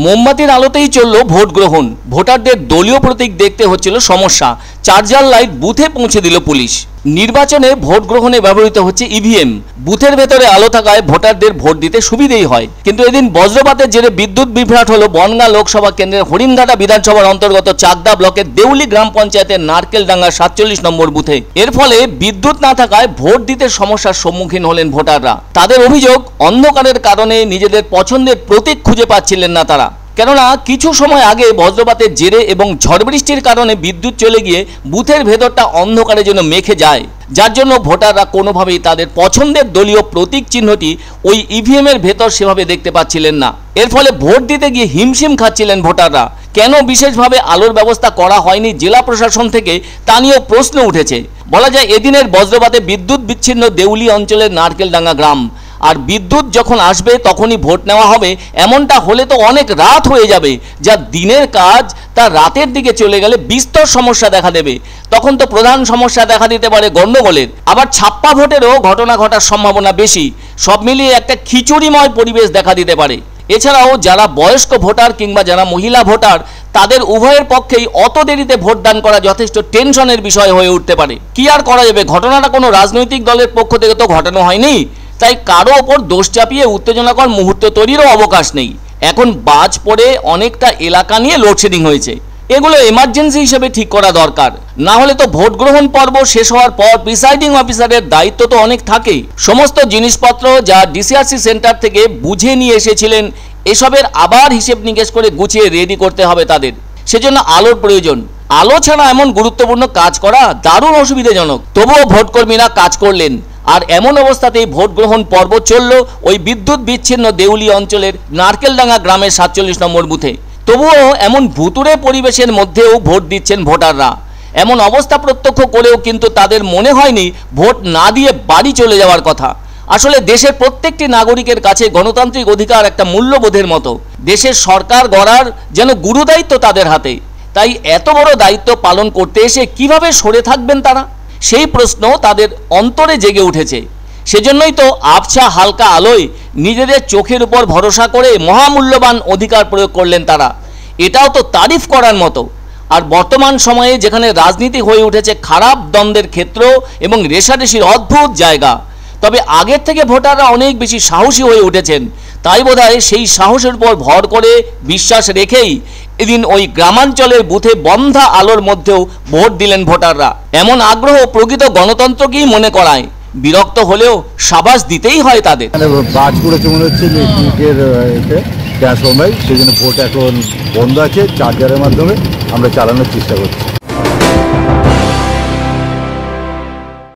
মোমবাতির আলোতেই চলল ভোট গ্রহণ। ভোটারদের দলীয় প্রতীক দেখতে হচ্ছিল সমস্যা। চার্জার লাইট বুথে পৌঁছে দিল পুলিশ। নির্বাচনে ভোট গ্রহণে ব্যবহৃত হচ্ছে ইভিএম। বুথের ভেতরে আলো থাকায় ভোটারদের ভোট দিতে সুবিধেই হয়। কিন্তু এদিন বজ্রপাতের জেরে বিদ্যুৎ বিভ্রাট হলো বনগাঁ লোকসভা কেন্দ্রের হরিণঘাটা বিধানসভার অন্তর্গত চাকদা ব্লকের দেউলি গ্রাম পঞ্চায়েতের নারকেলডাঙ্গা 47 নম্বর বুথে। এর ফলে বিদ্যুৎ না থাকায় ভোট দিতে সমস্যার সম্মুখীন হলেন ভোটাররা। তাদের অভিযোগ, অন্ধকারের কারণে নিজেদের পছন্দের প্রতীক খুঁজে পাচ্ছিলেন না তারা। কেননা কিছু সময় আগে বজ্রপাতের জেরে এবং ঝড় বৃষ্টির কারণে বিদ্যুৎ চলে গিয়ে বুথের ভেতরটা অন্ধকারে যেন মেখে যায়, যার জন্য ভোটাররা কোনোভাবেই তাদের পছন্দের দলীয় প্রতীক চিহ্নটি ওই ইভিএম এর ভেতর সেভাবে দেখতে পাচ্ছিলেন না। এর ফলে ভোট দিতে গিয়ে হিমশিম খাচ্ছিলেন ভোটাররা। কেন বিশেষভাবে আলোর ব্যবস্থা করা হয়নি জেলা প্রশাসন থেকে তা নিয়েও প্রশ্ন উঠেছে। বলা যায় এদিনের বজ্রপাতে বিদ্যুৎ বিচ্ছিন্ন দেউলি অঞ্চলের নারকেলডাঙ্গা গ্রাম। আর বিদ্যুৎ যখন আসবে তখনই ভোট নেওয়া হবে, এমনটা হলে তো অনেক রাত হয়ে যাবে। যা দিনের কাজ তা রাতের দিকে চলে গেলে বিস্তর সমস্যা দেখা দেবে। তখন তো প্রধান সমস্যা দেখা দিতে পারে গন্ডগোলের, আবার ছাপ্পা ভোটেরও ঘটনা ঘটার সম্ভাবনা বেশি। সব মিলিয়ে একটা খিচুড়িময় পরিবেশ দেখা দিতে পারে। এছাড়াও যারা বয়স্ক ভোটার কিংবা যারা মহিলা ভোটার, তাদের উভয়ের পক্ষেই অত দেরিতে ভোটদান করা যথেষ্ট টেনশনের বিষয় হয়ে উঠতে পারে। কি আর করা যাবে, ঘটনাটা কোনো রাজনৈতিক দলের পক্ষ থেকে তো ঘটানো হয়নি, তাই কারো ওপর দোষ চাপিয়ে উত্তেজনাকর মুহূর্ত তৈরিরও অবকাশ নেই। এখন বাজ পড়ে অনেকটা এলাকা নিয়ে লোডশেডিং হয়েছে, এগুলো এমার্জেন্সি হিসেবে ঠিক করা দরকার। না হলে তো ভোট গ্রহণ পর্ব শেষ হওয়ার পর প্রিসাইডিং অফিসারের দায়িত্ব তো অনেক থাকেই। সমস্ত জিনিসপত্র যা ডিসিআরসি সেন্টার থেকে বুঝে নিয়ে এসেছিলেন, এসবের আবার হিসেব নিকেশ করে গুছিয়ে রেডি করতে হবে তাদের। সেজন্য আলোর প্রয়োজন। আলো ছাড়া এমন গুরুত্বপূর্ণ কাজ করা দারুণ অসুবিধাজনক। তবুও ভোটকর্মীরা কাজ করলেন। আর এমন অবস্থাতেই ভোট গ্রহণ পর্ব চলল ওই বিদ্যুৎ বিচ্ছিন্ন দেউলি অঞ্চলের নারকেলডাঙ্গা গ্রামের 47 নম্বর বুথে। তবুও এমন ভুতুড়ে পরিবেশের মধ্যেও ভোট দিচ্ছেন ভোটাররা। এমন অবস্থা প্রত্যক্ষ করেও কিন্তু তাদের মনে হয়নি ভোট না দিয়ে বাড়ি চলে যাওয়ার কথা। আসলে দেশের প্রত্যেকটি নাগরিকের কাছে গণতান্ত্রিক অধিকার একটা মূল্যবোধের মতো। দেশের সরকার গড়ার যেন গুরুদায়িত্ব তাদের হাতে। তাই এত বড় দায়িত্ব পালন করতে এসে কিভাবে সরে থাকবেন তারা, সেই প্রশ্ন তাদের অন্তরে জেগে উঠেছে। সেজন্যই তো আবছা হালকা আলোয় নিজেদের চোখের উপর ভরসা করে মহামূল্যবান অধিকার প্রয়োগ করলেন তারা। এটাও তো তারিফ করার মতো। আর বর্তমান সময়ে যেখানে রাজনীতি হয়ে উঠেছে খারাপ দ্বন্দ্বের ক্ষেত্র এবং রেষারেষির অদ্ভুত জায়গা, তবে আগের থেকে ভোটাররা অনেক বেশি সাহসী হয়ে উঠেছেন। তাই বোধহয় সেই সাহসের উপর ভর করে বিশ্বাস রেখেই এদিন ওই গ্রামাঞ্চলের বুথে বন্ধা আলোর মধ্যেও ভোট দিলেন ভোটাররা। এমন আগ্রহ প্রকৃত গণতন্ত্রকেই মনে করায়। বিরক্ত হলেও সাবাস দিতেই হয় তাদের। বাজ পড়েছে মনে হচ্ছে ইলেকট্রিকের ট্রান্সফরমার, সেই জন্য ভোট এখন বন্ধ আছে। চার্জারের মাধ্যমে আমরা চালানোর চেষ্টা করছি।